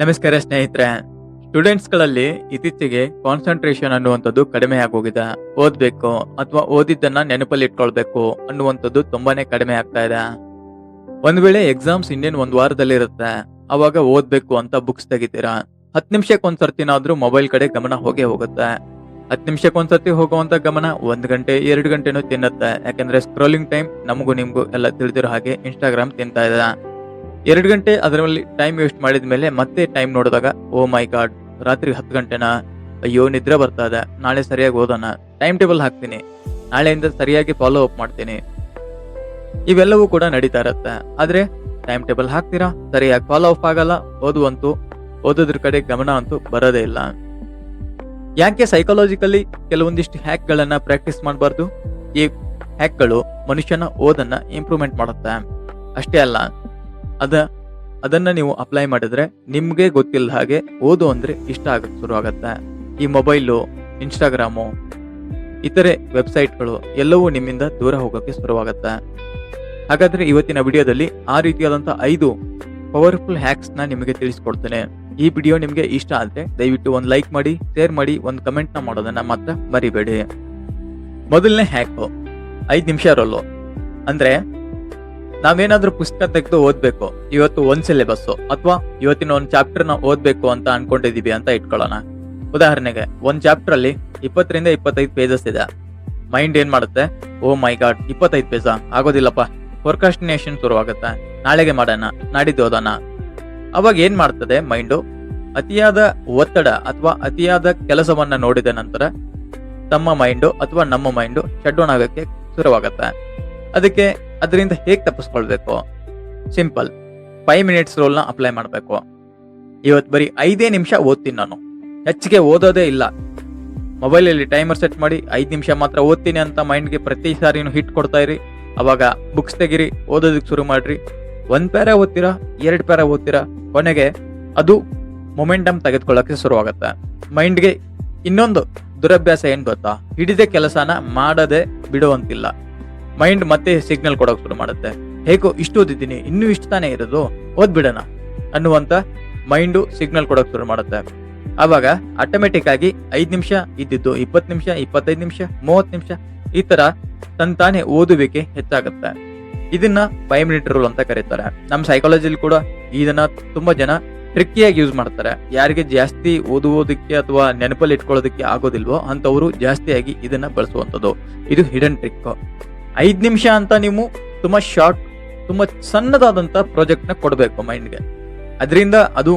ನಮಸ್ಕಾರ ಸ್ನೇಹಿತರೆ. ಸ್ಟೂಡೆಂಟ್ಸ್ಗಳಲ್ಲಿ ಇತ್ತೀಚೆಗೆ ಕಾನ್ಸಂಟ್ರೇಷನ್ ಅನ್ನುವಂಥದ್ದು ಕಡಿಮೆ ಆಗೋಗಿದೆ. ಓದ್ಬೇಕು ಅಥವಾ ಓದಿದ್ದನ್ನ ನೆನಪಲ್ಲಿ ಇಟ್ಕೊಳ್ಬೇಕು ಅನ್ನುವಂಥದ್ದು ತುಂಬಾನೇ ಕಡಿಮೆ ಆಗ್ತಾ ಇದೆ. ಒಂದ್ ವೇಳೆ ಎಕ್ಸಾಮ್ಸ್ ಇನ್ನೇನು ಒಂದ್ ವಾರದಲ್ಲಿ ಇರುತ್ತೆ, ಅವಾಗ ಓದ್ಬೇಕು ಅಂತ ಬುಕ್ಸ್ ತೆಗಿತೀರಾ. 10 ನಿಮಿಷಕ್ಕೊಂದ್ಸರ್ತಿನಾದ್ರೂ ಮೊಬೈಲ್ ಕಡೆ ಗಮನ ಹೋಗೇ ಹೋಗುತ್ತೆ. 10 ನಿಮಿಷಕ್ಕೊಂದ್ಸರ್ತಿ ಹೋಗುವಂತ ಗಮನ 1 ಗಂಟೆ 2 ಗಂಟೆನೂ ತಿನ್ನುತ್ತೆ. ಯಾಕಂದ್ರೆ ಸ್ಕ್ರೋಲಿಂಗ್ ಟೈಮ್ ನಮಗೂ ನಿಮ್ಗೂ ಎಲ್ಲ ತಿಳಿದಿರೋ ಹಾಗೆ ಇನ್ಸ್ಟಾಗ್ರಾಮ್ ತಿಂತಾ ಇದೆ. 2 ಗಂಟೆ ಅದರಲ್ಲಿ ಟೈಮ್ ವೇಸ್ಟ್ ಮಾಡಿದ್ಮೇಲೆ ಮತ್ತೆ ಟೈಮ್ ನೋಡಿದಾಗ ಓ ಮೈ ಗಾಡ್, ರಾತ್ರಿ 10 ಗಂಟೆನಾ, ಅಯ್ಯೋ ನಿದ್ರೆ ಬರ್ತಾ ಇದೆ, ನಾಳೆ ಸರಿಯಾಗಿ ಓದೋಣ, ಟೈಮ್ ಟೇಬಲ್ ಹಾಕ್ತೀನಿ, ನಾಳೆಯಿಂದ ಸರಿಯಾಗಿ ಫಾಲೋ ಅಪ್ ಮಾಡ್ತೀನಿ. ಇವೆಲ್ಲವೂ ಕೂಡ ನಡೀತಾ ಇರತ್ತೆ. ಆದ್ರೆ ಟೈಮ್ ಟೇಬಲ್ ಹಾಕ್ತೀರಾ, ಸರಿಯಾಗಿ ಫಾಲೋ ಅಪ್ ಆಗಲ್ಲ, ಓದೋದ್ರ ಕಡೆ ಗಮನ ಅಂತೂ ಬರೋದೇ ಇಲ್ಲ. ಯಾಕೆ ಸೈಕಾಲಜಿಕಲಿ ಕೆಲವೊಂದಿಷ್ಟು ಹ್ಯಾಕ್ ಗಳನ್ನ ಪ್ರಾಕ್ಟೀಸ್ ಮಾಡಬಾರ್ದು? ಈ ಹ್ಯಾಕ್ ಗಳು ಮನುಷ್ಯನ ಓದನ್ನ ಇಂಪ್ರೂವ್ಮೆಂಟ್ ಮಾಡುತ್ತೆ. ಅಷ್ಟೇ ಅಲ್ಲ, ಅದನ್ನ ನೀವು ಅಪ್ಲೈ ಮಾಡಿದ್ರೆ ನಿಮ್ಗೆ ಗೊತ್ತಿಲ್ಲ ಹಾಗೆ ಓದು ಅಂದ್ರೆ ಇಷ್ಟ ಆಗಕ್ಕೆ ಶುರು ಆಗತ್ತೆ. ಈ ಮೊಬೈಲು, ಇನ್ಸ್ಟಾಗ್ರಾಮು, ಇತರೆ ವೆಬ್ಸೈಟ್ಗಳು ಎಲ್ಲವೂ ನಿಮ್ಮಿಂದ ದೂರ ಹೋಗೋಕೆ ಶುರುವಾಗತ್ತೆ. ಹಾಗಾದ್ರೆ ಇವತ್ತಿನ ವಿಡಿಯೋದಲ್ಲಿ ಆ ರೀತಿಯಾದಂತ 5 ಪವರ್ಫುಲ್ ಹ್ಯಾಕ್ಸ್ ನ ನಿಮಗೆ ತಿಳಿಸ್ಕೊಡ್ತೇನೆ. ಈ ವಿಡಿಯೋ ನಿಮ್ಗೆ ಇಷ್ಟ ಆದ್ರೆ ದಯವಿಟ್ಟು ಒಂದು ಲೈಕ್ ಮಾಡಿ, ಶೇರ್ ಮಾಡಿ, ಒಂದು ಕಮೆಂಟ್ ನ ಮಾಡೋದನ್ನ ಮಾತ್ರ ಮರಿಬೇಡಿ. ಮೊದಲನೇ ಹ್ಯಾಕ್ 5 ನಿಮಿಷ ರೋಲು. ಅಂದ್ರೆ ನಾವೇನಾದ್ರೂ ಪುಸ್ತಕ ತೆಗೆದು ಓದ್ಬೇಕು, ಇವತ್ತು ಒಂದ್ ಸಿಲೆಬಸ್ ಅಥವಾ ಇವತ್ತಿನ ಒಂದು ಚಾಪ್ಟರ್ ನ ಓದ್ಬೇಕು ಅಂತ ಅನ್ಕೊಂಡಿದೀವಿ ಅಂತ ಇಟ್ಕೊಳ್ಳೋಣ. ಉದಾಹರಣೆಗೆ ಒಂದ್ ಚಾಪ್ಟರ್ ಅಲ್ಲಿ 20 ರಿಂದ 25 ಪೇಜಸ್ ಇದೆ. ಮೈಂಡ್ ಏನ್ ಮಾಡುತ್ತೆ, ಓ ಮೈ ಗಾಡ್ 25 ಪೇಜ ಆಗೋದಿಲ್ಲಪ್ಪ, ಫೋರ್ಕಾಸ್ಟಿನೇಷನ್ ಶುರುವಾಗುತ್ತೆ, ನಾಳೆಗೆ ಮಾಡೋಣ, ನಾಡಿದ್ದು ಓದೋಣ. ಅವಾಗ ಏನ್ ಮಾಡ್ತದೆ ಮೈಂಡು, ಅತಿಯಾದ ಒತ್ತಡ ಅಥವಾ ಅತಿಯಾದ ಕೆಲಸವನ್ನ ನೋಡಿದ ನಂತರ ತಮ್ಮ ಮೈಂಡು ಅಥವಾ ನಮ್ಮ ಮೈಂಡು ಶಟ್ ಡೌನ್ ಆಗಕ್ಕೆ ಶುರುವಾಗತ್ತೆ. ಅದಕ್ಕೆ ಅದರಿಂದ ಹೇಗ್ ತಪ್ಪಿಸ್ಕೊಳ್ಬೇಕು? ಸಿಂಪಲ್, 5 ಮಿನಿಟ್ಸ್ ರೂಲ್ ನ ಅಪ್ಲೈ ಮಾಡ್ಬೇಕು. ಇವತ್ತು ಬರೀ 5 ನಿಮಿಷ ಓದ್ತೀನಿ, ನಾನು ಹೆಚ್ಚಿಗೆ ಓದೋದೇ ಇಲ್ಲ. ಮೊಬೈಲ್ ಅಲ್ಲಿ ಟೈಮರ್ ಸೆಟ್ ಮಾಡಿ 5 ನಿಮಿಷ ಮಾತ್ರ ಓದ್ತೀನಿ ಅಂತ ಮೈಂಡ್ಗೆ ಪ್ರತಿ ಸಾರಿನೂ ಹಿಟ್ ಕೊಡ್ತಾ ಇರಿ. ಅವಾಗ ಬುಕ್ಸ್ ತೆಗಿರಿ, ಓದೋದಕ್ಕೆ ಶುರು ಮಾಡ್ರಿ. 1 ಪ್ಯಾರಾ ಓದ್ತೀರಾ, 2 ಪ್ಯಾರಾ ಓದ್ತೀರಾ, ಕೊನೆಗೆ ಅದು ಮೊಮೆಂಟಮ್ ತೆಗೆದುಕೊಳ್ಳಕ್ಕೆ ಶುರುವಾಗತ್ತೆ. ಮೈಂಡ್ಗೆ ಇನ್ನೊಂದು ದುರಭ್ಯಾಸ ಏನ್ ಗೊತ್ತಾ, ಹಿಡಿದ ಕೆಲಸನ ಮಾಡದೆ ಬಿಡುವಂತಿಲ್ಲ. ಮೈಂಡ್ ಮತ್ತೆ ಸಿಗ್ನಲ್ ಕೊಡೋಕೆ ಶುರು ಮಾಡುತ್ತೆ, ಹೇಗೋ ಇಷ್ಟು ಓದಿದ್ದೀನಿ, ಇನ್ನೂ ಇಷ್ಟು ತಾನೇ ಇರೋದು, ಓದ್ಬಿಡೋಣ ಅನ್ನುವಂತ ಮೈಂಡು ಸಿಗ್ನಲ್ ಕೊಡೋಕೆ ಶುರು ಮಾಡುತ್ತೆ. ಆವಾಗ ಆಟೋಮೆಟಿಕ್ ಆಗಿ 5 ನಿಮಿಷ ಇದ್ದಿದ್ದು 20 ನಿಮಿಷ, 25 ನಿಮಿಷ, 30 ನಿಮಿಷ, ಈ ತರ ತಂತಾನೆ ಓದುವಿಕೆ ಹೆಚ್ಚಾಗುತ್ತೆ. ಇದನ್ನ 5 ಮಿನಿಟ್ ರೂಲ್ ಅಂತ ಕರೀತಾರೆ. ನಮ್ಮ ಸೈಕಾಲಜಿಲಿ ಕೂಡ ಇದನ್ನ ತುಂಬಾ ಜನ ಟ್ರಿಕ್ಕಿಯಾಗಿ ಯೂಸ್ ಮಾಡ್ತಾರೆ. ಯಾರಿಗೆ ಜಾಸ್ತಿ ಓದುವುದಕ್ಕೆ ಅಥವಾ ನೆನಪಲ್ಲಿ ಇಟ್ಕೊಳ್ಳೋದಕ್ಕೆ ಆಗೋದಿಲ್ವೋ ಅಂತವರು ಜಾಸ್ತಿಯಾಗಿ ಇದನ್ನ ಬಳಸುವಂಥದ್ದು. ಇದು ಹಿಡನ್ ಟ್ರಿಕ್. 5 ನಿಮಿಷ ಅಂತ ನೀವು ತುಂಬಾ ಶಾರ್ಟ್, ತುಂಬಾ ಸಣ್ಣದಾದಂತ ಪ್ರಾಜೆಕ್ಟ್ ನ ಕೊಡಬೇಕು ಮೈಂಡ್ಗೆ. ಅದರಿಂದ ಅದು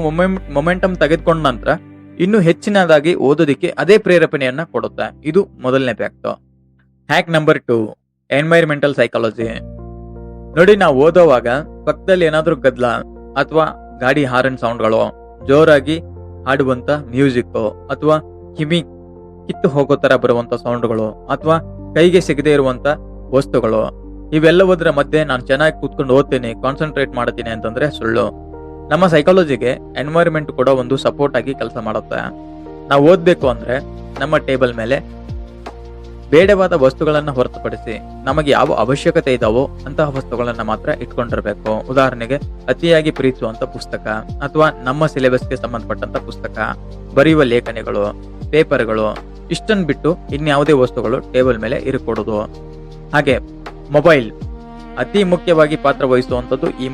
ಮೊಮೆಂಟಮ್ ತೆಗೆದುಕೊಂಡ ನಂತರ ಇನ್ನು ಹೆಚ್ಚಿನದಾಗಿ ಓದೋದಿಕ್ಕೆ ಅದೇ ಪ್ರೇರೇಪಣೆಯನ್ನ ಕೊಡುತ್ತೆ. ಇದು ಮೊದಲನೇ fact. Hack number 2, environmental psychology. ನೋಡಿ, ನಾವು ಓದೋವಾಗ ಪಕ್ಕದಲ್ಲಿ ಏನಾದ್ರೂ ಗದ್ದಲ ಅಥವಾ ಗಾಡಿ ಹಾರನ್ ಸೌಂಡ್ಗಳು, ಜೋರಾಗಿ ಹಾಡುವಂತ ಮ್ಯೂಸಿಕ್, ಅಥವಾ ಕಿತ್ತು ಹೋಗೋ ತರ ಬರುವಂತ ಸೌಂಡ್ಗಳು, ಅಥವಾ ಕೈಗೆ ಸಿಗದೆ ಇರುವಂತ ವಸ್ತುಗಳು, ಇವೆಲ್ಲವುದರ ಮಧ್ಯೆ ನಾನು ಚೆನ್ನಾಗಿ ಕೂತ್ಕೊಂಡು ಓದ್ತೀನಿ, ಕಾನ್ಸಂಟ್ರೇಟ್ ಮಾಡ್ತೀನಿ ಅಂತಂದ್ರೆ ಸುಳ್ಳು. ನಮ್ಮ ಸೈಕಾಲಜಿಗೆ ಎನ್ವೈರ್ಮೆಂಟ್ ಕೂಡ ಒಂದು ಸಪೋರ್ಟ್ ಆಗಿ ಕೆಲಸ ಮಾಡುತ್ತೆ. ನಾವು ಓದ್ಬೇಕು ಅಂದ್ರೆ ನಮ್ಮ ಟೇಬಲ್ ಮೇಲೆ ಬೇಡವಾದ ವಸ್ತುಗಳನ್ನ ಹೊರತುಪಡಿಸಿ ನಮಗೆ ಯಾವ ಅವಶ್ಯಕತೆ ಇದಾವೋ ಅಂತಹ ವಸ್ತುಗಳನ್ನ ಮಾತ್ರ ಇಟ್ಕೊಂಡಿರ್ಬೇಕು. ಉದಾಹರಣೆಗೆ ಅತಿಯಾಗಿ ಪ್ರೀತಿಸುವಂತ ಪುಸ್ತಕ, ಅಥವಾ ನಮ್ಮ ಸಿಲೆಬಸ್ಗೆ ಸಂಬಂಧಪಟ್ಟಂತ ಪುಸ್ತಕ, ಬರೆಯುವ ಲೇಖನಿಗಳು, ಪೇಪರ್ಗಳು, ಇಷ್ಟನ್ನು ಬಿಟ್ಟು ಇನ್ಯಾವುದೇ ವಸ್ತುಗಳು ಟೇಬಲ್ ಮೇಲೆ ಇರಕೂಡದು. ಹಾಗೆ ಮೊಬೈಲ್ ಅತಿ ಮುಖ್ಯವಾಗಿ ಪಾತ್ರ ವಹಿಸುವಂತದ್ದು. ಈ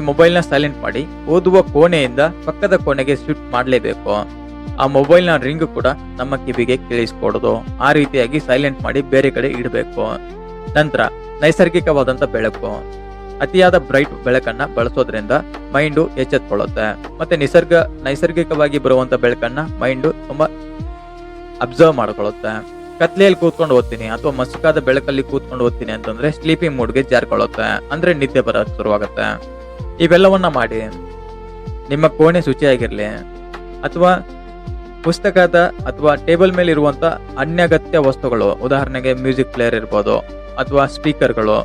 ಮೊಬೈಲ್ ನ ಸೈಲೆಂಟ್ ಮಾಡಿ ಓದುವ ಕೋಣೆಯಿಂದ ಪಕ್ಕದ ಕೋಣೆಗೆ ಶಿಫ್ಟ್ ಮಾಡಲೇಬೇಕು. ಆ ಮೊಬೈಲ್ ನ ರಿಂಗ್ ಕೂಡ ನಮ್ಮ ಕಿವಿಗೆ ಕೇಳಿಸ್ಕೊಡೋದು. ಆ ರೀತಿಯಾಗಿ ಸೈಲೆಂಟ್ ಮಾಡಿ ಬೇರೆ ಕಡೆ ಇಡಬೇಕು. ನಂತರ ನೈಸರ್ಗಿಕವಾದಂತ ಬೆಳಕು, ಅತಿಯಾದ ಬ್ರೈಟ್ ಬೆಳಕನ್ನ ಬಳಸೋದ್ರಿಂದ ಮೈಂಡು ಎಚ್ಚೆತ್ಕೊಳ್ಳುತ್ತೆ. ಮತ್ತೆ ನೈಸರ್ಗಿಕವಾಗಿ ಬರುವಂತ ಬೆಳಕನ್ನ ಮೈಂಡು ತುಂಬಾ ಅಬ್ಸರ್ವ್ ಮಾಡ್ಕೊಳ್ಳುತ್ತೆ. ಕತ್ಲೆಯಲ್ಲಿ ಕೂತ್ಕೊಂಡು ಓದ್ತೀನಿ ಅಥವಾ ಮಸುಕಾದ ಬೆಳಕಲ್ಲಿ ಕೂತ್ಕೊಂಡು ಓದ್ತೀನಿ ಅಂತಂದ್ರೆ ಸ್ಲೀಪಿಂಗ್ ಮೂಡ್ಗೆ ಜಾರ್ಕೊಳ್ಳುತ್ತೆ, ಅಂದ್ರೆ ನಿದ್ದೆ ಬರೋದು ಶುರುವಾಗುತ್ತೆ. ಇವೆಲ್ಲವನ್ನ ಮಾಡಿ ನಿಮ್ಮ ಕೋಣೆ ಶುಚಿಯಾಗಿರ್ಲಿ, ಅಥವಾ ಪುಸ್ತಕದ ಅಥವಾ ಟೇಬಲ್ ಮೇಲೆ ಇರುವಂತ ಅನ್ಯಗತ್ಯ ವಸ್ತುಗಳು, ಉದಾಹರಣೆಗೆ ಮ್ಯೂಸಿಕ್ ಪ್ಲೇಯರ್ ಇರ್ಬೋದು ಅಥವಾ ಸ್ಪೀಕರ್ಗಳು,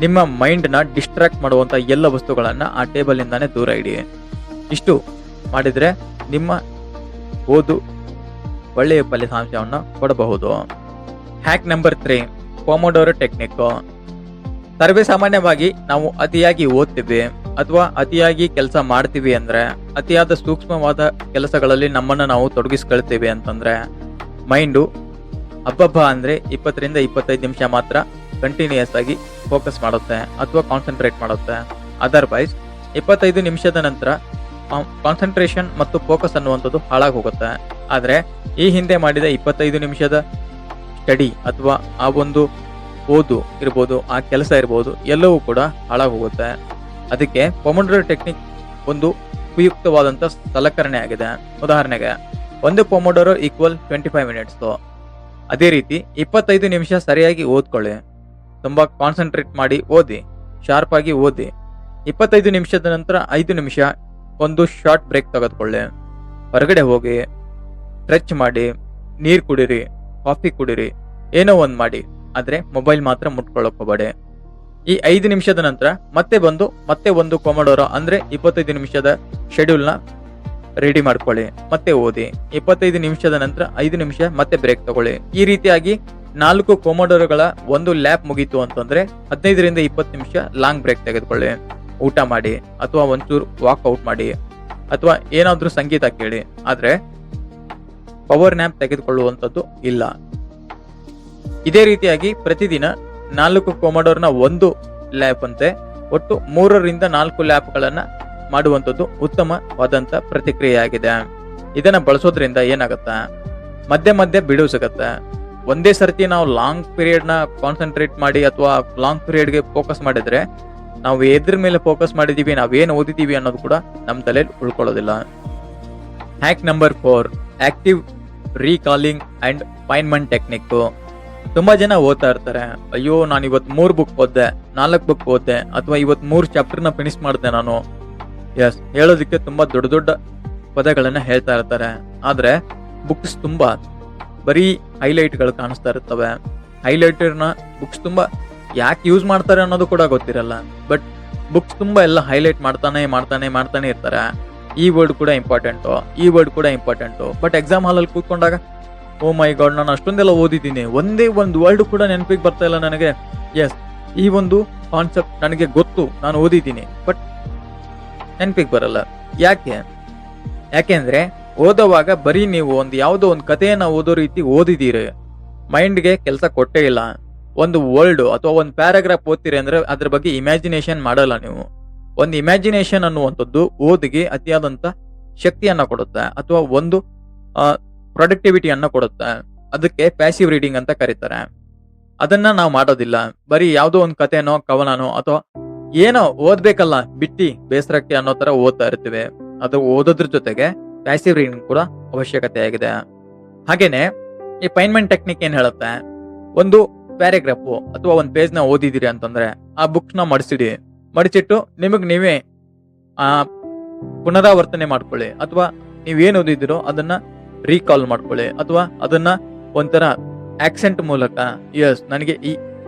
ನಿಮ್ಮ ಮೈಂಡ್ ನ ಡಿಸ್ಟ್ರಾಕ್ಟ್ ಮಾಡುವಂತ ಎಲ್ಲ ವಸ್ತುಗಳನ್ನ ಆ ಟೇಬಲ್ ಇಂದಾನೆ ದೂರ ಇಡಿ. ಇಷ್ಟು ಮಾಡಿದ್ರೆ ನಿಮ್ಮ ಓದು ಒಳ್ಳೆಯ ಫಲಿತಾಂಶವನ್ನ ಕೊಡಬಹುದು. Hack number 3, Pomodoro technique. ಸರ್ವೇ ಸಾಮಾನ್ಯವಾಗಿ ನಾವು ಅತಿಯಾಗಿ ಓದ್ತೀವಿ ಅಥವಾ ಅತಿಯಾಗಿ ಕೆಲಸ ಮಾಡ್ತೀವಿ ಅಂದ್ರೆ, ಅತಿಯಾದ ಸೂಕ್ಷ್ಮವಾದ ಕೆಲಸಗಳಲ್ಲಿ ನಮ್ಮನ್ನ ನಾವು ತೊಡಗಿಸ್ಕೊಳ್ತೀವಿ ಅಂತಂದ್ರೆ ಮೈಂಡು ಹಬ್ಬಬ್ಬ ಅಂದ್ರೆ 20 ರಿಂದ 25 ನಿಮಿಷ ಮಾತ್ರ ಕಂಟಿನ್ಯೂಯಸ್ ಆಗಿ ಫೋಕಸ್ ಮಾಡುತ್ತೆ ಅಥವಾ ಕಾನ್ಸಂಟ್ರೇಟ್ ಮಾಡುತ್ತೆ. ಅದರ್ವೈಸ್ 25 ನಿಮಿಷದ ನಂತರ ಕಾನ್ಸಂಟ್ರೇಷನ್ ಮತ್ತು ಫೋಕಸ್ ಅನ್ನುವಂಥದ್ದು ಹಾಳಾಗಿ ಹೋಗುತ್ತೆ. ಆದ್ರೆ ಈ ಹಿಂದೆ ಮಾಡಿದ 25 ನಿಮಿಷದ ಸ್ಟಡಿ ಅಥವಾ ಆ ಒಂದು ಓದು ಇರ್ಬೋದು, ಆ ಕೆಲಸ ಇರ್ಬೋದು, ಎಲ್ಲವೂ ಕೂಡ ಹಾಳಾಗಿ ಹೋಗುತ್ತೆ. ಅದಕ್ಕೆ ಪೊಮೊಡೊರೊ ಟೆಕ್ನಿಕ್ ಒಂದು ಉಪಯುಕ್ತವಾದಂತ ಸಲಕರಣೆ ಆಗಿದೆ. ಉದಾಹರಣೆಗೆ ಒಂದು ಪೊಮೊಡೊರೊ ಈಕ್ವಲ್ 25 ಮಿನಿಟ್ಸ್. ಅದೇ ರೀತಿ 25 ನಿಮಿಷ ಸರಿಯಾಗಿ ಓದ್ಕೊಳ್ಳಿ, ತುಂಬಾ ಕಾನ್ಸಂಟ್ರೇಟ್ ಮಾಡಿ ಓದಿ, ಶಾರ್ಪ್ ಆಗಿ ಓದಿ. 25 ನಿಮಿಷದ ನಂತರ 5 ನಿಮಿಷ ಒಂದು ಶಾರ್ಟ್ ಬ್ರೇಕ್ ತೆಗೆದುಕೊಳ್ಳಿ, ಹೊರಗಡೆ ಹೋಗಿ ಸ್ಟ್ರೆಚ್ ಮಾಡಿ, ನೀರು ಕುಡೀರಿ, ಕಾಫಿ ಕುಡೀರಿ, ಏನೋ ಒಂದು ಮಾಡಿ, ಆದ್ರೆ ಮೊಬೈಲ್ ಮಾತ್ರ ಮುಟ್ಕೊಳ್ಳೋಕೆ ಹೋಗಬೇಡಿ. ಈ 5 ನಿಮಿಷದ ನಂತರ ಮತ್ತೆ ಒಂದು ಪೊಮೊಡೊರೊ ಅಂದ್ರೆ 25 ನಿಮಿಷದ ಶೆಡ್ಯೂಲ್ನ ರೆಡಿ ಮಾಡ್ಕೊಳ್ಳಿ, ಮತ್ತೆ ಓದಿ. 25 ನಿಮಿಷದ ನಂತರ 5 ನಿಮಿಷ ಮತ್ತೆ ಬ್ರೇಕ್ ತಗೊಳ್ಳಿ. ಈ ರೀತಿಯಾಗಿ 4 ಪೊಮೊಡೊರೊಗಳ ಒಂದು ಲ್ಯಾಪ್ ಮುಗೀತು ಅಂತಂದ್ರೆ 15 ರಿಂದ 20 ನಿಮಿಷ ಲಾಂಗ್ ಬ್ರೇಕ್ ತೆಗೆದುಕೊಳ್ಳಿ, ಊಟ ಮಾಡಿ ಅಥವಾ ಒಂಚೂರು ವಾಕ್ಔಟ್ ಮಾಡಿ ಅಥವಾ ಏನಾದ್ರೂ ಸಂಗೀತ ಕೇಳಿ. ಆದ್ರೆ ಪವರ್ ನ್ಯಾಪ್ ತೆಗೆದುಕೊಳ್ಳುವಂಥದ್ದು ಇಲ್ಲ. ಇದೇ ರೀತಿಯಾಗಿ ಪ್ರತಿದಿನ 4 ಪೊಮೊಡೊರೊನ ಒಂದು ಲ್ಯಾಪ್ ಅಂತೆ ಒಟ್ಟು 3 ರಿಂದ 4 ಲ್ಯಾಪ್ಗಳನ್ನ ಮಾಡುವಂಥದ್ದು ಉತ್ತಮವಾದಂತ ಪ್ರತಿಕ್ರಿಯೆಯಾಗಿದೆ. ಇದನ್ನ ಬಳಸೋದ್ರಿಂದ ಏನಾಗತ್ತ, ಮಧ್ಯೆ ಮಧ್ಯೆ ಬಿಡುವು ಸಿಗತ್ತೆ. ಒಂದೇ ಸರ್ತಿ ನಾವು ಲಾಂಗ್ ಪೀರಿಯಡ್ ನ ಕಾನ್ಸಂಟ್ರೇಟ್ ಮಾಡಿ ಅಥವಾ ಲಾಂಗ್ ಪೀರಿಯಡ್ಗೆ ಫೋಕಸ್ ಮಾಡಿದ್ರೆ ನಾವು ಎದ್ರ ಮೇಲೆ ಫೋಕಸ್ ಮಾಡಿದೀವಿ, ನಾವೇನು ಓದಿದೀವಿ ಅನ್ನೋದು ಕೂಡ ನಮ್ಮ ತಲೆಯಲ್ಲಿ ಉಳ್ಕೊಳ್ಳೋದಿಲ್ಲ. Hack number 4, active recalling and refinement technique. ತುಂಬಾ ಜನ ಓದ್ತಾ ಇರ್ತಾರೆ, ಅಯ್ಯೋ ನಾನು ಇವತ್ತು 3 ಬುಕ್ ಓದ್ದೆ, 4 ಬುಕ್ ಓದ್ದೆ, ಅಥವಾ ಇವತ್ತು 3 ಚಾಪ್ಟರ್ನ ಫಿನಿಶ್ ಮಾಡಿದೆ ನಾನು. ಎಸ್, ಹೇಳೋದಕ್ಕೆ ತುಂಬಾ ದೊಡ್ಡ ದೊಡ್ಡ ಪದಗಳನ್ನ ಹೇಳ್ತಾ ಇರ್ತಾರೆ. ಆದ್ರೆ ಬುಕ್ಸ್ ತುಂಬಾ ಬರೀ ಹೈಲೈಟ್ಗಳು ಕಾಣಿಸ್ತಾ ಇರ್ತವೆ. ಹೈಲೈಟರ್ನ ಬುಕ್ಸ್ ತುಂಬಾ ಯಾಕೆ ಯೂಸ್ ಮಾಡ್ತಾರೆ ಅನ್ನೋದು ಕೂಡ ಗೊತ್ತಿರಲ್ಲ. ಬಟ್ ಬುಕ್ಸ್ ತುಂಬಾ ಎಲ್ಲ ಹೈಲೈಟ್ ಮಾಡ್ತಾನೆ ಇರ್ತಾರೆ. ಈ ವರ್ಡ್ ಕೂಡ ಇಂಪಾರ್ಟೆಂಟು, ಈ ವರ್ಡ್ ಕೂಡ ಇಂಪಾರ್ಟೆಂಟು. ಬಟ್ ಎಕ್ಸಾಮ್ ಹಾಲಲ್ಲಿ ಕೂತ್ಕೊಂಡಾಗ ಓ ಮೈ ಗಾಡ್, ನಾನು ಅಷ್ಟೊಂದೆಲ್ಲ ಓದಿದ್ದೀನಿ, ಒಂದೇ ಒಂದು ವರ್ಡ್ ಕೂಡ ನೆನಪಿಗೆ ಬರ್ತಾ ಇಲ್ಲ ನನಗೆ. ಎಸ್, ಈ ಒಂದು ಕಾನ್ಸೆಪ್ಟ್ ನನಗೆ ಗೊತ್ತು, ನಾನು ಓದಿದ್ದೀನಿ, ಬಟ್ ನೆನಪಿಗೆ ಬರಲ್ಲ. ಯಾಕೆಂದ್ರೆ ಓದೋವಾಗ ಬರೀ ನೀವು ಯಾವುದೋ ಒಂದು ಕಥೆಯನ್ನ ಓದೋ ರೀತಿ ಓದಿದ್ದೀರಿ, ಮೈಂಡ್ಗೆ ಕೆಲಸ ಕೊಟ್ಟೇ ಇಲ್ಲ. ಒಂದು ವರ್ಡ್ ಅಥವಾ ಒಂದು ಪ್ಯಾರಾಗ್ರಾಫ್ ಓದ್ತೀರಿ ಅಂದ್ರೆ ಅದ್ರ ಬಗ್ಗೆ ಇಮ್ಯಾಜಿನೇಷನ್ ಮಾಡಲ್ಲ ನೀವು. ಒಂದು ಇಮ್ಯಾಜಿನೇಷನ್ ಅನ್ನುವಂಥದ್ದು ಓದಿಗೆ ಅತಿಯಾದಂತ ಶಕ್ತಿಯನ್ನ ಕೊಡುತ್ತೆ ಅಥವಾ ಒಂದು ಪ್ರೊಡಕ್ಟಿವಿಟಿಯನ್ನ ಕೊಡುತ್ತೆ. ಅದಕ್ಕೆ ಪ್ಯಾಸಿವ್ ರೀಡಿಂಗ್ ಅಂತ ಕರೀತಾರೆ. ಅದನ್ನ ನಾವು ಮಾಡೋದಿಲ್ಲ. ಬರೀ ಯಾವುದೋ ಒಂದು ಕಥೆನೋ ಕವನನೋ ಅಥವಾ ಏನೋ ಓದ್ಬೇಕಲ್ಲ ಬಿಟ್ಟಿ ಬೇಸರಕ್ಕೆ ಅನ್ನೋ ತರ ಓದ್ತಾ ಇರ್ತೀವಿ. ಅದು ಓದೋದ್ರ ಜೊತೆಗೆ ಪ್ಯಾಸಿವ್ ರೀಡಿಂಗ್ ಕೂಡ ಅವಶ್ಯಕತೆ ಆಗಿದೆ. ಹಾಗೇನೆ ಈ ಫೈನ್ಮೆಂಟ್ ಟೆಕ್ನಿಕ್ ಏನ್ ಹೇಳುತ್ತೆ, ಒಂದು ಪ್ಯಾರಾಗ್ರಾಫ್ ಅಥವಾ ಒಂದು ಪೇಜ್ ನ ಓದಿದಿರಿ ಅಂತಂದ್ರೆ ಆ ಬುಕ್ಸ್ ನ ಮಡಿಚಿಟ್ಟು ನಿಮಗ್ ನೀವೇ ಪುನರಾವರ್ತನೆ ಮಾಡ್ಕೊಳ್ಳಿ, ಅಥವಾ ನೀವೇನ್ ಓದಿದಿರೋ ಅದನ್ನ ರೀಕಾಲ್ ಮಾಡ್ಕೊಳ್ಳಿ, ಅಥವಾ ಅದನ್ನ ಒಂಥರ ಆಕ್ಸೆಂಟ್ ಮೂಲಕ, ಎಸ್ ನನಗೆ ಈ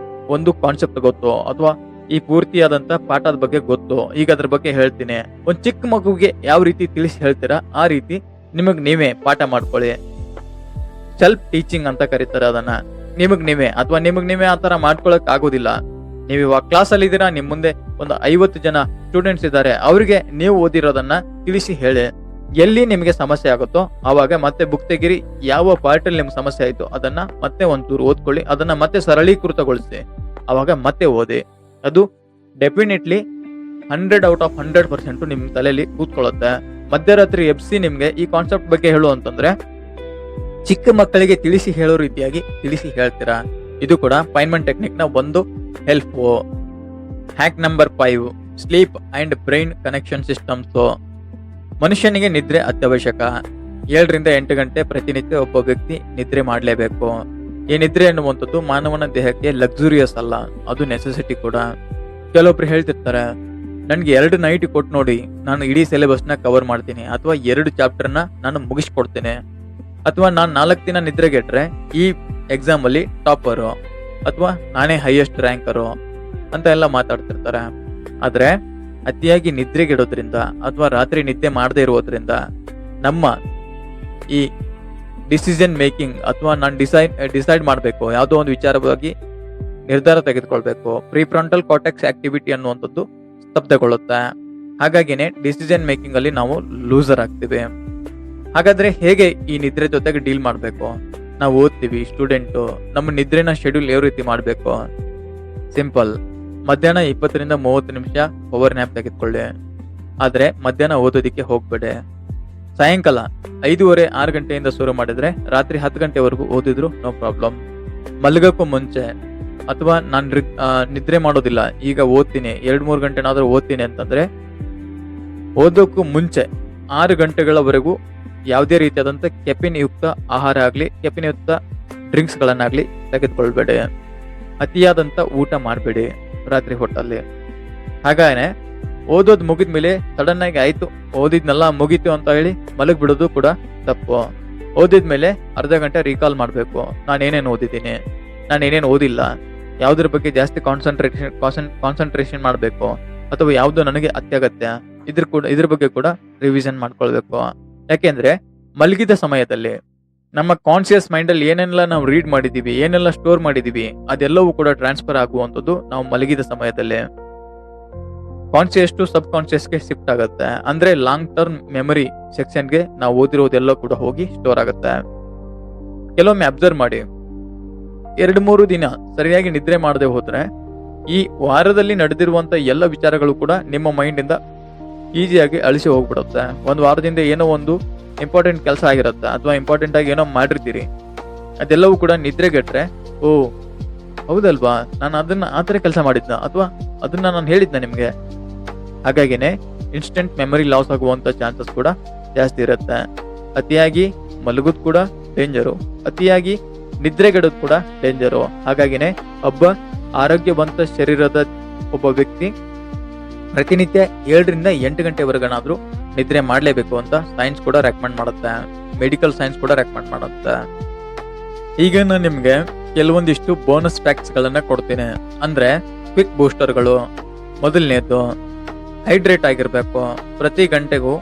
ಒಂದು ಕಾನ್ಸೆಪ್ಟ್ ಗೊತ್ತು ಅಥವಾ ಈ ಪೂರ್ತಿಯಾದಂತ ಪಾಠದ ಬಗ್ಗೆ ಗೊತ್ತು, ಈಗ ಅದ್ರ ಬಗ್ಗೆ ಹೇಳ್ತೀನಿ. ಒಂದ್ ಚಿಕ್ಕ ಮಗುಗೆ ಯಾವ ರೀತಿ ತಿಳಿಸಿ ಹೇಳ್ತೀರಾ ಆ ರೀತಿ ನಿಮಗ್ ನೀವೇ ಪಾಠ ಮಾಡ್ಕೊಳ್ಳಿ. ಸೆಲ್ಫ್ ಟೀಚಿಂಗ್ ಅಂತ ಕರೀತಾರೆ ಅದನ್ನ. ನಿಮಗ್ ನೀವೇ ಆತರ ಮಾಡ್ಕೊಳಕ್ ಆಗೋದಿಲ್ಲ. ನೀವು ಇವಾಗ ಕ್ಲಾಸ್ ಅಲ್ಲಿ ಇದ್ದೀರಾ, ನಿಮ್ ಮುಂದೆ ಒಂದು 50 ಜನ ಸ್ಟೂಡೆಂಟ್ಸ್ ಇದ್ದಾರೆ, ಅವ್ರಿಗೆ ನೀವು ಓದಿರೋದನ್ನ ತಿಳಿಸಿ ಹೇಳಿ. ಎಲ್ಲಿ ನಿಮಗೆ ಸಮಸ್ಯೆ ಆಗುತ್ತೋ ಆವಾಗ ಮತ್ತೆ ಬುಕ್ ತೆಗಿರಿ, ಯಾವ ಪಾರ್ಟ್ ಅಲ್ಲಿ ನಿಮ್ಗೆ ಸಮಸ್ಯೆ ಆಯ್ತು ಅದನ್ನ ಮತ್ತೆ ಒಂಚೂರು ಓದ್ಕೊಳ್ಳಿ, ಅದನ್ನ ಮತ್ತೆ ಸರಳೀಕೃತಗೊಳಿಸಿ, ಅವಾಗ ಮತ್ತೆ ಓದಿ. ಅದು ಡೆಫಿನೆಟ್ಲಿ 100/100% ನಿಮ್ ತಲೆಯಲ್ಲಿ ಕೂತ್ಕೊಳ್ಳುತ್ತೆ. ಮಧ್ಯರಾತ್ರಿ ಎಬ್ಸಿ ನಿಮ್ಗೆ ಈ ಕಾನ್ಸೆಪ್ಟ್ ಬಗ್ಗೆ ಹೇಳು ಅಂತಂದ್ರೆ ಚಿಕ್ಕ ಮಕ್ಕಳಿಗೆ ತಿಳಿಸಿ ಹೇಳೋ ರೀತಿಯಾಗಿ ತಿಳಿಸಿ ಹೇಳ್ತೀರಾ. ಇದು ಕೂಡ ಫೈನ್ಮೆಂಟ್ ಟೆಕ್ನಿಕ್ ನ ಒಂದು help. Hack number 5, sleep and brain connection systems. ಮನುಷ್ಯನಿಗೆ ನಿದ್ರೆ ಅತ್ಯವಶ್ಯಕ. 7 ರಿಂದ 8 ಗಂಟೆ ಪ್ರತಿನಿತ್ಯ ಒಬ್ಬ ವ್ಯಕ್ತಿ ನಿದ್ರೆ ಮಾಡಲೇಬೇಕು. ಈ ನಿದ್ರೆ ಅನ್ನುವಂಥದ್ದು ಮಾನವನ ದೇಹಕ್ಕೆ ಲಕ್ಸುರಿಯಸ್ ಅಲ್ಲ, ಅದು ನೆಸೆಸಿಟಿ ಕೂಡ. ಕೆಲವೊಬ್ರು ಹೇಳ್ತಿರ್ತಾರೆ, ನನ್ಗೆ 2 ನೈಟ್ ಕೊಟ್ಟು ನೋಡಿ, ನಾನು ಇಡೀ ಸಿಲೆಬಸ್ ನ ಕವರ್ ಮಾಡ್ತೀನಿ, ಅಥವಾ 2 ಚಾಪ್ಟರ್ ನ ನಾನು ಮುಗಿಸ್ಕೊಡ್ತೇನೆ, ಅಥವಾ ನಾನು 4 ದಿನ ನಿದ್ರೆಗೆಟ್ರೆ ಈ ಎಕ್ಸಾಮ್ ಅಲ್ಲಿ ಟಾಪರು, ಅಥವಾ ನಾನೇ ಹೈಯೆಸ್ಟ್ ರ್ಯಾಂಕರು ಅಂತ ಎಲ್ಲ ಮಾತಾಡ್ತಿರ್ತಾರೆ. ಆದ್ರೆ ಅತಿಯಾಗಿ ನಿದ್ರೆಗೆಡೋದ್ರಿಂದ ಅಥವಾ ರಾತ್ರಿ ನಿದ್ದೆ ಮಾಡದೇ ಇರೋದ್ರಿಂದ ನಮ್ಮ ಈ ಡಿಸಿಷನ್ ಮೇಕಿಂಗ್ ಅಥವಾ ನಾನು ಡಿಸೈಡ್ ಮಾಡಬೇಕು, ಯಾವುದೋ ಒಂದು ವಿಚಾರವಾಗಿ ನಿರ್ಧಾರ ತೆಗೆದುಕೊಳ್ಬೇಕು, ಪ್ರಿಫ್ರಂಟಲ್ ಕಾರ್ಟೆಕ್ಸ್ ಆಕ್ಟಿವಿಟಿ ಅನ್ನುವಂಥದ್ದು ಸ್ತಬ್ಧಗೊಳ್ಳುತ್ತೆ. ಹಾಗಾಗಿನೇ ಡಿಸಿಷನ್ ಮೇಕಿಂಗ್ ಅಲ್ಲಿ ನಾವು ಲೂಸರ್ ಆಗ್ತೀವಿ. ಹಾಗಾದ್ರೆ ಹೇಗೆ ಈ ನಿದ್ರೆ ಜೊತೆಗೆ ಡೀಲ್ ಮಾಡಬೇಕು? ನಾವು ಓದ್ತೀವಿ, ಸ್ಟೂಡೆಂಟು, ನಮ್ಮ ನಿದ್ರೆನ ಶೆಡ್ಯೂಲ್ ಯಾವ ರೀತಿ ಮಾಡಬೇಕು? ಸಿಂಪಲ್. ಮಧ್ಯಾಹ್ನ 20 ರಿಂದ 30 ನಿಮಿಷ ಪವರ್ ನ್ಯಾಪ್ ತೆಗೆದುಕೊಳ್ಳಿ. ಆದ್ರೆ ಮಧ್ಯಾಹ್ನ ಓದೋದಿಕ್ಕೆ ಹೋಗ್ಬೇಡಿ. ಸಾಯಂಕಾಲ 5:30 6 ಗಂಟೆಯಿಂದ ಶುರು ಮಾಡಿದ್ರೆ ರಾತ್ರಿ 10 ಗಂಟೆವರೆಗೂ ಓದಿದ್ರು ನೋ ಪ್ರಾಬ್ಲಮ್. ಮಲಗಕ್ಕೂ ಮುಂಚೆ ಅಥವಾ ನಾನು ನಿದ್ರೆ ಮಾಡೋದಿಲ್ಲ, ಈಗ ಓದ್ತೀನಿ, 2-3 ಗಂಟೆನಾದ್ರೂ ಓದ್ತೀನಿ ಅಂತಂದ್ರೆ ಓದೋಕ್ಕೂ ಮುಂಚೆ 6 ಗಂಟೆಗಳವರೆಗೂ ಯಾವುದೇ ರೀತಿಯಾದಂಥ ಕೆಫಿನ್ ಯುಕ್ತ ಆಹಾರ ಆಗಲಿ, ಕೆಫಿನ್ ಯುಕ್ತ ಡ್ರಿಂಕ್ಸ್ ಗಳನ್ನಾಗ್ಲಿ ತೆಗೆದುಕೊಳ್ಬೇಡಿ. ಅತಿಯಾದಂಥ ಊಟ ಮಾಡಬೇಡಿ ರಾತ್ರಿ ಹೊತ್ತಲ್ಲಿ. ಹಾಗಾದ್ರೆ ಓದೋದು ಮುಗಿದ್ಮೇಲೆ ಸಡನ್ ಆಗಿ ಆಯ್ತು ಓದಿದ್ನೆಲ್ಲ ಮುಗೀತು ಅಂತ ಹೇಳಿ ಮಲಗ್ ಬಿಡೋದು ಕೂಡ ತಪ್ಪು. ಓದಿದ್ಮೇಲೆ ಅರ್ಧ ಗಂಟೆ ರೀಕಾಲ್ ಮಾಡಬೇಕು. ನಾನೇನೇನು ಓದಿದ್ದೀನಿ, ನಾನೇನೇನು ಓದಿಲ್ಲ, ಯಾವುದ್ರ ಬಗ್ಗೆ ಜಾಸ್ತಿ ಕಾನ್ಸಂಟ್ರೇಷನ್ ಮಾಡಬೇಕು, ಅಥವಾ ಯಾವುದು ನನಗೆ ಅತ್ಯಗತ್ಯ, ಇದ್ರ ಬಗ್ಗೆ ಕೂಡ ರಿವಿಷನ್ ಮಾಡ್ಕೊಳ್ಬೇಕು. ಯಾಕೆಂದ್ರೆ ಮಲಗಿದ ಸಮಯದಲ್ಲಿ ನಮ್ಮ ಕಾನ್ಶಿಯಸ್ ಮೈಂಡ್ ಅಲ್ಲಿ ಏನೆಲ್ಲ ನಾವು ರೀಡ್ ಮಾಡಿದೀವಿ, ಏನೆಲ್ಲ ಸ್ಟೋರ್ ಮಾಡಿದೀವಿ, ಅದೆಲ್ಲವೂ ಕೂಡ ಟ್ರಾನ್ಸ್ಫರ್ ಆಗುವಂಥದ್ದು ನಾವು ಮಲಗಿದ ಸಮಯದಲ್ಲಿ. ಕಾನ್ಶಿಯಸ್ ಟು ಸಬ್ ಕಾನ್ಶಿಯಸ್ಗೆ ಶಿಫ್ಟ್ ಆಗುತ್ತೆ. ಅಂದ್ರೆ ಲಾಂಗ್ ಟರ್ಮ್ ಮೆಮೊರಿ ಸೆಕ್ಷನ್ಗೆ ನಾವು ಓದಿರೋದೆಲ್ಲ ಕೂಡ ಹೋಗಿ ಸ್ಟೋರ್ ಆಗುತ್ತೆ. ಕೆಲವೊಮ್ಮೆ ಅಬ್ಸರ್ವ್ ಮಾಡಿ, 2-3 ದಿನ ಸರಿಯಾಗಿ ನಿದ್ರೆ ಮಾಡದೆ ಹೋದ್ರೆ ಈ ವಾರದಲ್ಲಿ ನಡೆದಿರುವಂತ ಎಲ್ಲ ವಿಚಾರಗಳು ಕೂಡ ನಿಮ್ಮ ಮೈಂಡ್ ಇಂದ ಈಸಿಯಾಗಿ ಅಳಿಸಿ ಹೋಗ್ಬಿಡುತ್ತೆ. ಒಂದು ವಾರದಿಂದ ಏನೋ ಒಂದು ಇಂಪಾರ್ಟೆಂಟ್ ಕೆಲಸ ಆಗಿರುತ್ತೆ, ಅಥವಾ ಇಂಪಾರ್ಟೆಂಟ್ ಆಗಿ ಏನೋ ಮಾಡಿರ್ತೀರಿ, ಅದೆಲ್ಲವೂ ಕೂಡ ನಿದ್ರೆಗೆಟ್ರೆ ಓ ಹೌದಲ್ವಾ, ನಾನು ಅದನ್ನ ಆತರ ಕೆಲಸ ಮಾಡಿದ್ನ, ಅಥವಾ ಅದನ್ನ ನಾನು ಹೇಳಿದ್ನ ನಿಮ್ಗೆ. ಹಾಗಾಗಿನೇ ಇನ್ಸ್ಟೆಂಟ್ ಮೆಮೊರಿ ಲಾಸ್ ಆಗುವಂತ ಚಾನ್ಸಸ್ ಕೂಡ ಜಾಸ್ತಿ ಇರುತ್ತೆ. ಅತಿಯಾಗಿ ಮಲಗೋದು ಕೂಡ ಡೇಂಜರು, ಅತಿಯಾಗಿ ನಿದ್ರೆಗೆಡೋದು ಕೂಡ ಡೇಂಜರು. ಹಾಗಾಗಿನೇ ಒಬ್ಬ ಆರೋಗ್ಯವಂತ ಶರೀರದ ಒಬ್ಬ ವ್ಯಕ್ತಿ ಪ್ರತಿನಿತ್ಯ 7 ರಿಂದ 8 ಗಂಟೆವರೆಗನಾದ್ರೂ ನಿದ್ರೆ ಮಾಡಲೇಬೇಕು ಅಂತ ಸೈನ್ಸ್ ಕೂಡ ರೆಕಮೆಂಡ್ ಮಾಡುತ್ತೆ, ಮೆಡಿಕಲ್ ಸೈನ್ಸ್ ಕೂಡ ರೆಕಮೆಂಡ್ ಮಾಡುತ್ತೆ. ಈಗ ನಾನು ನಿಮ್ಗೆ ಕೆಲವೊಂದಿಷ್ಟು ಬೋನಸ್ ಫ್ಯಾಕ್ಟ್ಸ್ ಗಳನ್ನ ಕೊಡ್ತೀನಿ. ಅಂದ್ರೆ ಕ್ವಿಕ್ ಬೂಸ್ಟರ್ಗಳು. ಮೊದಲನೇದು, ಹೈಡ್ರೇಟ್ ಆಗಿರ್ಬೇಕು. ಪ್ರತಿ ಗಂಟೆಗೂ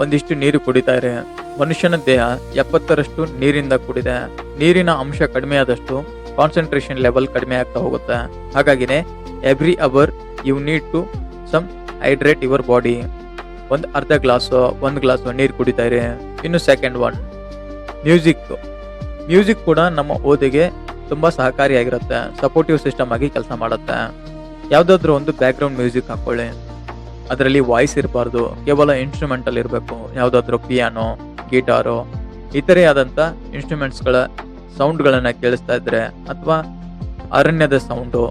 ಒಂದಿಷ್ಟು ನೀರು ಕುಡಿತಾರೆ. ಮನುಷ್ಯನ ದೇಹ 70ರಷ್ಟು ನೀರಿಂದ ಕೂಡಿದೆ. ನೀರಿನ ಅಂಶ ಕಡಿಮೆ ಆದಷ್ಟು ಕಾನ್ಸಂಟ್ರೇಷನ್ ಲೆವೆಲ್ ಕಡಿಮೆ ಆಗ್ತಾ ಹೋಗುತ್ತೆ. ಹಾಗಾಗಿನೇ every hour you need to some hydrate your body. ಒಂದು ಅರ್ಧ ಗ್ಲಾಸು 1 ಗ್ಲಾಸು ನೀರು ಕುಡಿತಾರೆ. ಇನ್ನು ಸೆಕೆಂಡ್ ಒನ್, ಮ್ಯೂಸಿಕ್ ಕೂಡ ನಮ್ಮ ಓದಿಗೆ ತುಂಬಾ ಸಹಕಾರಿಯಾಗಿರುತ್ತೆ. ಸಪೋರ್ಟಿವ್ ಸಿಸ್ಟಮ್ ಆಗಿ ಕೆಲಸ ಮಾಡುತ್ತೆ. ಯಾವ್ದಾದ್ರು ಒಂದು ಬ್ಯಾಕ್ ಗ್ರೌಂಡ್ ಮ್ಯೂಸಿಕ್ ಹಾಕೊಳ್ಳಿ. ಅದರಲ್ಲಿ ವಾಯ್ಸ್ ಇರಬಾರ್ದು, ಕೇವಲ ಇನ್ಸ್ಟ್ರೂಮೆಂಟಲ್ ಇರಬೇಕು. ಯಾವ್ದಾದ್ರು ಪಿಯಾನೋ, ಗಿಟಾರು, ಇತರೆ ಆದಂತ ಇನ್ಸ್ಟ್ರೂಮೆಂಟ್ಸ್ಗಳ ಸೌಂಡ್ಗಳನ್ನ ಕೇಳಿಸ್ತಾ ಇದ್ರೆ, ಅಥವಾ ಅರಣ್ಯದ ಸೌಂಡು,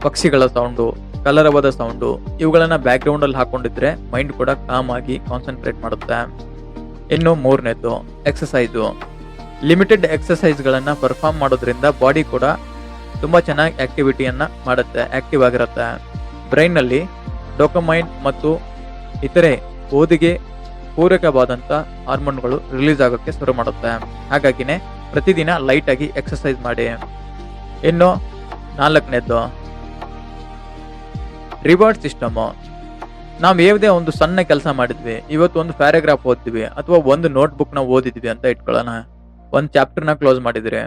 ಪಕ್ಷಿಗಳ ಸೌಂಡು, ಕಲರವಾದ ಸೌಂಡು, ಇವುಗಳನ್ನ ಬ್ಯಾಕ್ ಗ್ರೌಂಡ್ ಅಲ್ಲಿ ಹಾಕೊಂಡಿದ್ರೆ ಮೈಂಡ್ ಕೂಡ ಕಾಮ್ ಆಗಿ ಕಾನ್ಸಂಟ್ರೇಟ್ ಮಾಡುತ್ತೆ. ಇನ್ನು 3ನೇದು, ಎಕ್ಸಸೈಸು. ಲಿಮಿಟೆಡ್ ಎಕ್ಸಸೈಸ್ ಗಳನ್ನ ಪರ್ಫಾರ್ಮ್ ಮಾಡೋದ್ರಿಂದ ಬಾಡಿ ಕೂಡ ತುಂಬಾ ಚೆನ್ನಾಗಿ ಆಕ್ಟಿವಿಟಿಯನ್ನ ಮಾಡುತ್ತೆ, ಆಕ್ಟಿವ್ ಆಗಿರುತ್ತೆ. ಬ್ರೈನ್ ನಲ್ಲಿ ಡೋಪಮೈನ್ ಮತ್ತು ಇತರೆ ಓದಿಗೆ ಪೂರಕವಾದಂತ ಹಾರ್ಮೋನ್ಗಳು ರಿಲೀಸ್ ಆಗೋಕ್ಕೆ ಶುರು ಮಾಡುತ್ತೆ. ಹಾಗಾಗಿನೇ ಪ್ರತಿದಿನ ಲೈಟ್ ಆಗಿ ಎಕ್ಸಸೈಸ್ ಮಾಡಿ. ಇನ್ನು 4ನೇದು, ರಿವಾರ್ಡ್ ಸಿಸ್ಟಮ್. ನಾವು ಯಾವುದೇ ಒಂದು ಸಣ್ಣ ಕೆಲಸ ಮಾಡಿದ್ವಿ, ಇವತ್ತು ಒಂದು ಪ್ಯಾರಾಗ್ರಾಫ್ ಓದ್ತೀವಿ, ಅಥವಾ ಒಂದು ನೋಟ್ಬುಕ್ ನ ಓದಿದ್ವಿ ಅಂತ ಇಟ್ಕೊಳ್ಳೋಣ. ಒಂದು ಚಾಪ್ಟರ್ನ ಕ್ಲೋಸ್ ಮಾಡಿದ್ರೆ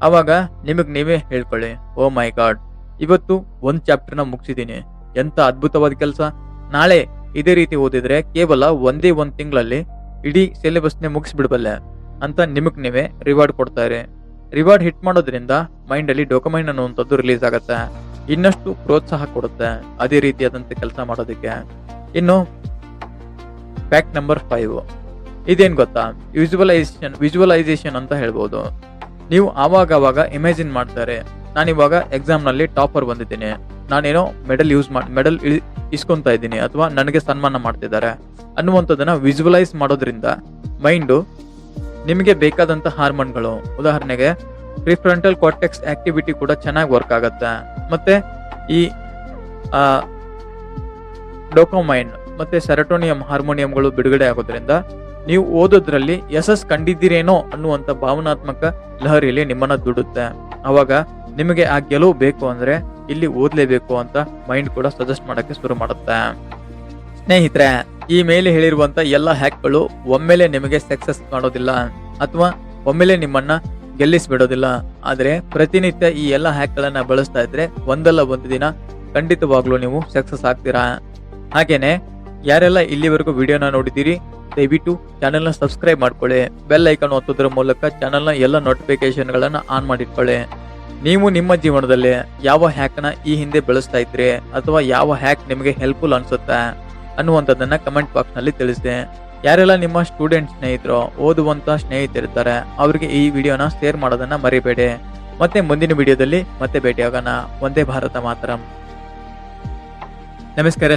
ಅವಾಗ ನಿಮಗೆ ನೀವೇ ಹೇಳ್ಕೊಳ್ಳಿ, ಓ ಮೈ ಗಾಡ್, ಇವತ್ತು ಒಂದು ಚಾಪ್ಟರ್ನ ಮುಗಿಸಿದೀನಿ, ಎಂತ ಅದ್ಭುತವಾದ ಕೆಲಸ. ನಾಳೆ ಇದೇ ರೀತಿ ಓದಿದ್ರೆ ಕೇವಲ ಒಂದೇ 1 ತಿಂಗಳಲ್ಲಿ ಇಡೀ ಸಿಲೆಬಸ್ನೇ ಮುಗಿಸ್ಬಿಡ್ಬಲ್ಲೆ ಅಂತ ನಿಮಗ್ ನೀವೇ ರಿವಾರ್ಡ್ ಕೊಡ್ತಾರೆ. ರಿವಾರ್ಡ್ ಹಿಟ್ ಮಾಡೋದ್ರಿಂದ ಮೈಂಡ್ ಅಲ್ಲಿ ಡೋಪಮೈನ್ ಅನ್ನುವಂಥದ್ದು ರಿಲೀಸ್ ಆಗುತ್ತೆ, ಇನ್ನಷ್ಟು ಪ್ರೋತ್ಸಾಹ ಕೊಡುತ್ತೆ ಅದೇ ರೀತಿಯಾದಂತ ಕೆಲಸ ಮಾಡೋದಕ್ಕೆ. ಇನ್ನು ಫ್ಯಾಕ್ಟ್ ನಂಬರ್ 5, ಇದೇನ್ ಗೊತ್ತಾ, ವಿಜುವಲೈಸೇಷನ್ ಅಂತ ಹೇಳ್ಬೋದು. ನೀವು ಆವಾಗ ಇಮ್ಯಾಜಿನ್ ಮಾಡ್ತಾರೆ, ನಾನಿವಾಗ ಎಕ್ಸಾಮ್ ನಲ್ಲಿ ಟಾಪರ್ ಬಂದಿದ್ದೀನಿ, ನಾನೇನೋ ಮೆಡಲ್ ಇಸ್ಕೊಂತ ಇದ್ದೀನಿ, ಅಥವಾ ನನಗೆ ಸನ್ಮಾನ ಮಾಡ್ತಿದ್ದಾರೆ ಅನ್ನುವಂಥದ್ದನ್ನ ವಿಜುವಲೈಸ್ ಮಾಡೋದ್ರಿಂದ ಮೈಂಡು ನಿಮಗೆ ಬೇಕಾದಂತ ಹಾರ್ಮೋನ್ಗಳು, ಉದಾಹರಣೆಗೆ ಪ್ರಿಫ್ರಂಟಲ್ ಕಾರ್ಟೆಕ್ಸ್ ಆಕ್ಟಿವಿಟಿ ಕೂಡ ಚೆನ್ನಾಗಿ ವರ್ಕ್ ಆಗುತ್ತೆ. ಮತ್ತೆ ಈ ಡೋಪಮೈನ್ ಮತ್ತೆ ಸೆರೋಟೋನಿಯಂ ಹಾರ್ಮೋನಿಯಂಗಳು ಬಿಡುಗಡೆ ಆಗೋದ್ರಿಂದ ನೀವು ಓದೋದ್ರಲ್ಲಿ ಯಶಸ್ ಕಂಡಿದ್ದೀರೇನೋ ಅನ್ನುವಂತ ಭಾವನಾತ್ಮಕ ಲಹರಿಯಲ್ಲಿ ನಿಮ್ಮನ್ನ ದುಡುತ್ತೆ. ಅವಾಗ ನಿಮಗೆ ಆ ಗೆಲುವು ಬೇಕು ಅಂದ್ರೆ ಇಲ್ಲಿ ಓದ್ಲೇಬೇಕು ಅಂತ ಮೈಂಡ್ ಕೂಡ ಸಜೆಸ್ಟ್ ಮಾಡಕ್ಕೆ ಶುರು ಮಾಡುತ್ತೆ. ಸ್ನೇಹಿತರೆ, ಈ ಮೇಲೆ ಹೇಳಿರುವಂತ ಎಲ್ಲ ಹ್ಯಾಕ್ಗಳು ಒಮ್ಮೆಲೆ ನಿಮಗೆ ಸಕ್ಸಸ್ ಮಾಡೋದಿಲ್ಲ, ಅಥವಾ ಒಮ್ಮೆಲೆ ನಿಮ್ಮನ್ನ ಗೆಲ್ಲಿಸ್ಬಿಡೋದಿಲ್ಲ. ಆದ್ರೆ ಪ್ರತಿನಿತ್ಯ ಈ ಎಲ್ಲ ಹ್ಯಾಕ್ಗಳನ್ನ ಬಳಸ್ತಾ ಇದ್ರೆ ಒಂದಲ್ಲ ಒಂದು ದಿನ ಖಂಡಿತವಾಗ್ಲೂ ನೀವು ಸಕ್ಸಸ್ ಆಗ್ತೀರಾ. ಹಾಗೇನೆ ಯಾರೆಲ್ಲ ಇಲ್ಲಿವರೆಗೂ ವಿಡಿಯೋನ ನೋಡಿದ್ದೀರಿ ದಯವಿಟ್ಟು ಚಾನೆಲ್ನ ಸಬ್ಸ್ಕ್ರೈಬ್ ಮಾಡ್ಕೊಳ್ಳಿ. ಬೆಲ್ ಐಕಾನ್ ಒತ್ತೋದ್ರ ಮೂಲಕ ಚಾನೆಲ್ನ ಎಲ್ಲ ನೋಟಿಫಿಕೇಶನ್ಗಳನ್ನು ಆನ್ ಮಾಡಿಟ್ಕೊಳ್ಳಿ. ನೀವು ನಿಮ್ಮ ಜೀವನದಲ್ಲಿ ಯಾವ ಹ್ಯಾಕ್ನ ಈ ಹಿಂದೆ ಬಳಸ್ತಾ ಇದ್ರಿ ಅಥವಾ ಯಾವ ಹ್ಯಾಕ್ ನಿಮಗೆ ಹೆಲ್ಪ್ಫುಲ್ ಅನ್ಸುತ್ತೆ ಅನ್ನುವಂಥದ್ದನ್ನ ಕಮೆಂಟ್ ಬಾಕ್ಸ್ ನಲ್ಲಿ ತಿಳಿಸಿ. ಯಾರೆಲ್ಲ ನಿಮ್ಮ ಸ್ಟೂಡೆಂಟ್ ಸ್ನೇಹಿತರು ಓದುವಂತ ಸ್ನೇಹಿತರಿರ್ತಾರೆ ಅವರಿಗೆ ಈ ವಿಡಿಯೋನ ಶೇರ್ ಮಾಡೋದನ್ನ ಮರಿಬೇಡಿ. ಮತ್ತೆ ಮುಂದಿನ ವಿಡಿಯೋದಲ್ಲಿ ಮತ್ತೆ ಭೇಟಿಯಾಗೋಣ. ಒಂದೇ ಭಾರತ ಮಾತರಂ. ನಮಸ್ಕಾರ